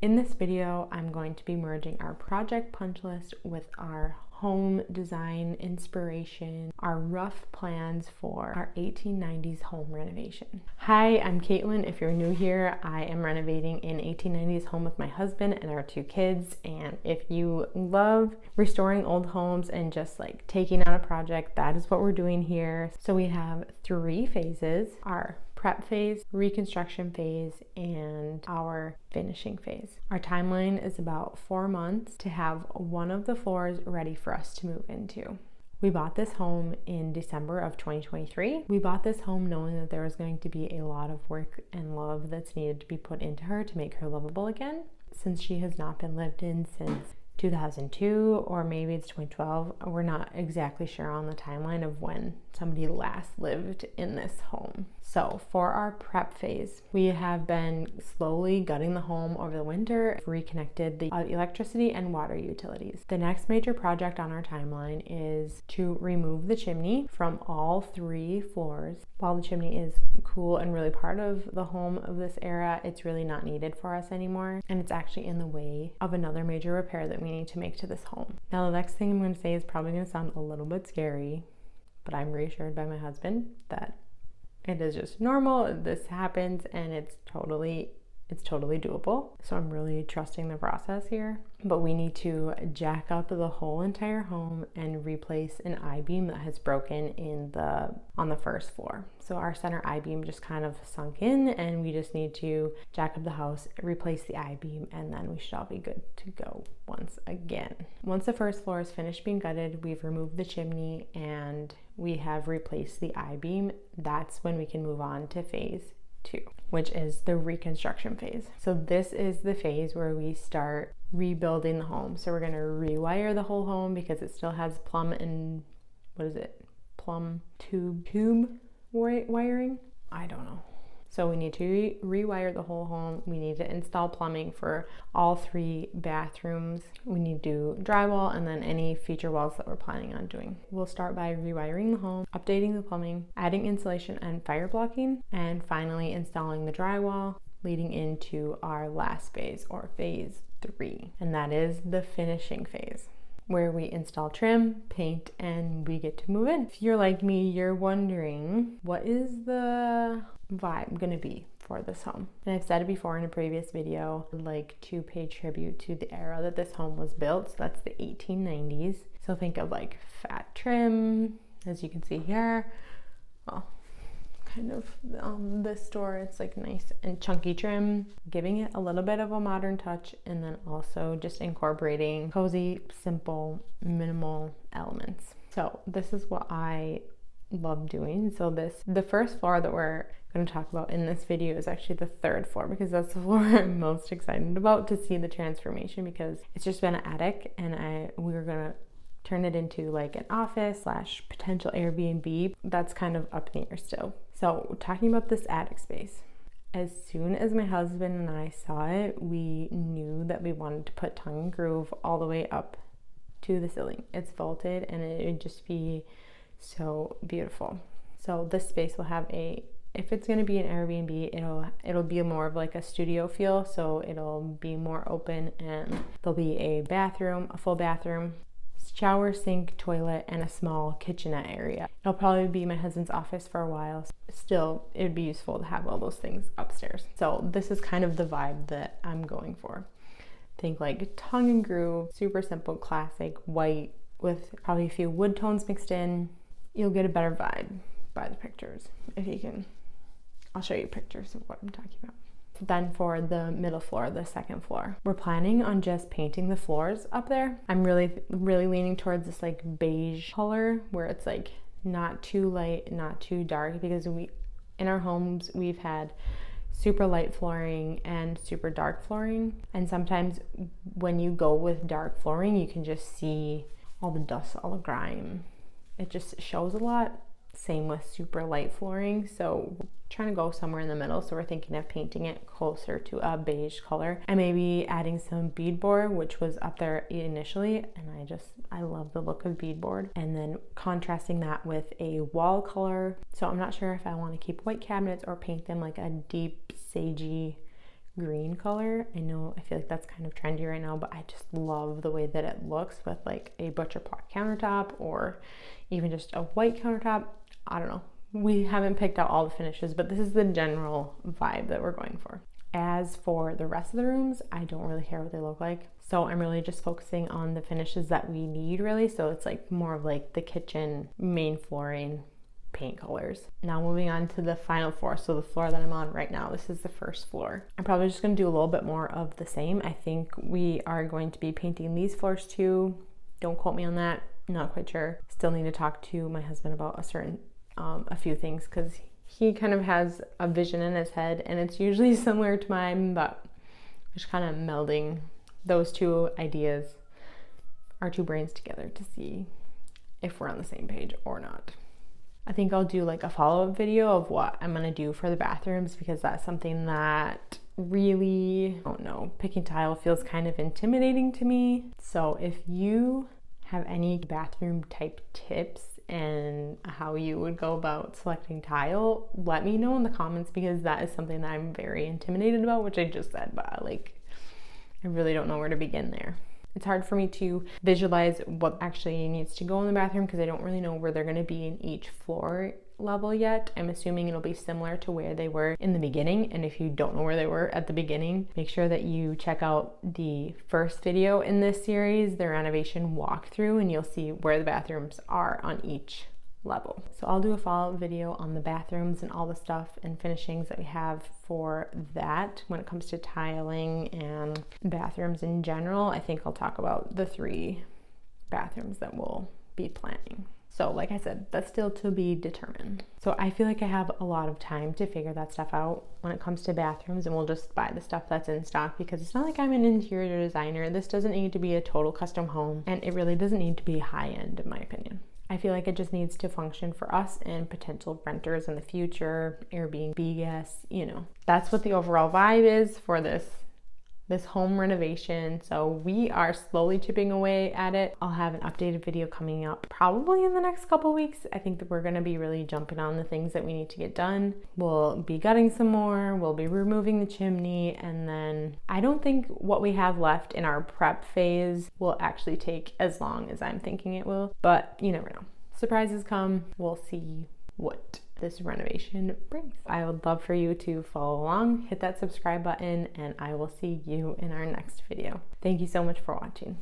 In this video, I'm going to be merging our project punch list with our home design inspiration, our rough plans for our 1890s home renovation. Hi, I'm Katelyn. If you're new here, I am renovating an 1890s home with my husband and our 2 kids. And if you love restoring old homes and just like taking on a project, that is what we're doing here. So we have 3 phases: our prep phase, reconstruction phase, and our finishing phase. Our timeline is about 4 months to have one of the floors ready for us to move into. We bought this home in December of 2023. We bought this home knowing that there was going to be a lot of work and love that's needed to be put into her to make her livable again, since she has not been lived in since 2002, or maybe it's 2012. We're not exactly sure on the timeline of when somebody last lived in this home. So for our prep phase, we have been slowly gutting the home over the winter, reconnected the electricity and water utilities. The next major project on our timeline is to remove the chimney from all 3 floors. While the chimney is cool and really part of the home of this era, it's really not needed for us anymore, and it's actually in the way of another major repair that we need to make to this home. Now, the next thing I'm going to say is probably going to sound a little bit scary, but I'm reassured by my husband that it is just normal. This happens and it's totally doable. So I'm really trusting the process here. But we need to jack up the whole entire home and replace an I-beam that has broken on the first floor. So our center I-beam just kind of sunk in, and we just need to jack up the house, replace the I-beam, and then we should all be good to go once again. Once the first floor is finished being gutted, we've removed the chimney and we have replaced the I-beam. That's when we can move on to phase 2, which is the reconstruction phase. So this is the phase where we start rebuilding the home. So we're going to rewire the whole home because it still has plumb tube wiring. I don't know. So we need to rewire the whole home. We need to install plumbing for all 3 bathrooms. We need to do drywall and then any feature walls that we're planning on doing. We'll start by rewiring the home, updating the plumbing, adding insulation and fire blocking, and finally installing the drywall, leading into our last phase, or phase 3. And that is the finishing phase, where we install trim, paint, and we get to move in. If you're like me, you're wondering, what is the vibe gonna be for this home? And I've said it before in a previous video, I'd like to pay tribute to the era that this home was built. So that's the 1890s. So think of like fat trim, as you can see here. Well, kind of this door, it's like nice and chunky trim, giving it a little bit of a modern touch, and then also just incorporating cozy, simple, minimal elements. So this is what I love doing. So the first floor that we're going to talk about in this video is actually the 3rd floor, because that's the floor I'm most excited about to see the transformation, because it's just been an attic and we were going to turn it into like an office / potential Airbnb. That's kind of up in the air still. So talking about this attic space, as soon as my husband and I saw it, we knew that we wanted to put tongue and groove all the way up to the ceiling. It's vaulted and it would just be so beautiful. So this space will have if it's going to be an Airbnb, it'll be more of like a studio feel. So it'll be more open, and there'll be a full bathroom, shower, sink, toilet, and a small kitchenette area. It'll probably be my husband's office for a while. Still, it would be useful to have all those things upstairs. So this is kind of the vibe that I'm going for. Think like tongue and groove, super simple, classic, white with probably a few wood tones mixed in. You'll get a better vibe by the pictures. If you can, I'll show you pictures of what I'm talking about. Then for the middle floor, the 2nd floor, we're planning on just painting the floors up there. I'm really leaning towards this like beige color, where it's like not too light, not too dark, because in our homes we've had super light flooring and super dark flooring, and sometimes when you go with dark flooring, you can just see all the dust, all the grime. It just shows a lot. Same with super light flooring. So we're trying to go somewhere in the middle. So we're thinking of painting it closer to a beige color, and maybe adding some beadboard, which was up there initially. And I love the look of beadboard, and then contrasting that with a wall color. So I'm not sure if I want to keep white cabinets or paint them like a deep sagey green color. I feel like that's kind of trendy right now, but I just love the way that it looks with like a butcher block countertop or even just a white countertop. I don't know. We haven't picked out all the finishes, but this is the general vibe that we're going for. As for the rest of the rooms, I don't really care what they look like. So I'm really just focusing on the finishes that we need really. So it's like more of like the kitchen, main flooring, paint colors. Now moving on to the final floor. So the floor that I'm on right now, this is the first floor. I'm probably just going to do a little bit more of the same. I think we are going to be painting these floors too. Don't quote me on that. Not quite sure. Still need to talk to my husband about a few things because he kind of has a vision in his head and it's usually similar to mine, but just kind of melding those two ideas, our two brains together to see if we're on the same page or not. I think I'll do like a follow-up video of what I'm gonna do for the bathrooms because that's something that really, I don't know, picking tile feels kind of intimidating to me. So if you have any bathroom type tips and how you would go about selecting tile, let me know in the comments because that is something that I'm very intimidated about, which I just said, but I really don't know where to begin there. It's hard for me to visualize what actually needs to go in the bathroom because I don't really know where they're going to be in each floor level yet. I'm assuming it'll be similar to where they were in the beginning, and if you don't know where they were at the beginning, make sure that you check out the first video in this series, the renovation walkthrough, and you'll see where the bathrooms are on each level. So I'll do a follow-up video on the bathrooms and all the stuff and finishings that we have for that. When it comes to tiling and bathrooms in general, I think I'll talk about the 3 bathrooms that we'll be planning. So like I said, that's still to be determined. So I feel like I have a lot of time to figure that stuff out when it comes to bathrooms, and we'll just buy the stuff that's in stock because it's not like I'm an interior designer. This doesn't need to be a total custom home, and it really doesn't need to be high end in my opinion. I feel like it just needs to function for us and potential renters in the future, Airbnb guests, That's what the overall vibe is for this home renovation. So we are slowly chipping away at it. I'll have an updated video coming up probably in the next couple weeks. I think that we're going to be really jumping on the things that we need to get done. We'll be gutting some more. We'll be removing the chimney. And then I don't think what we have left in our prep phase will actually take as long as I'm thinking it will. But you never know. Surprises come. We'll see what this renovation brings. I would love for you to follow along, hit that subscribe button, and I will see you in our next video. Thank you so much for watching.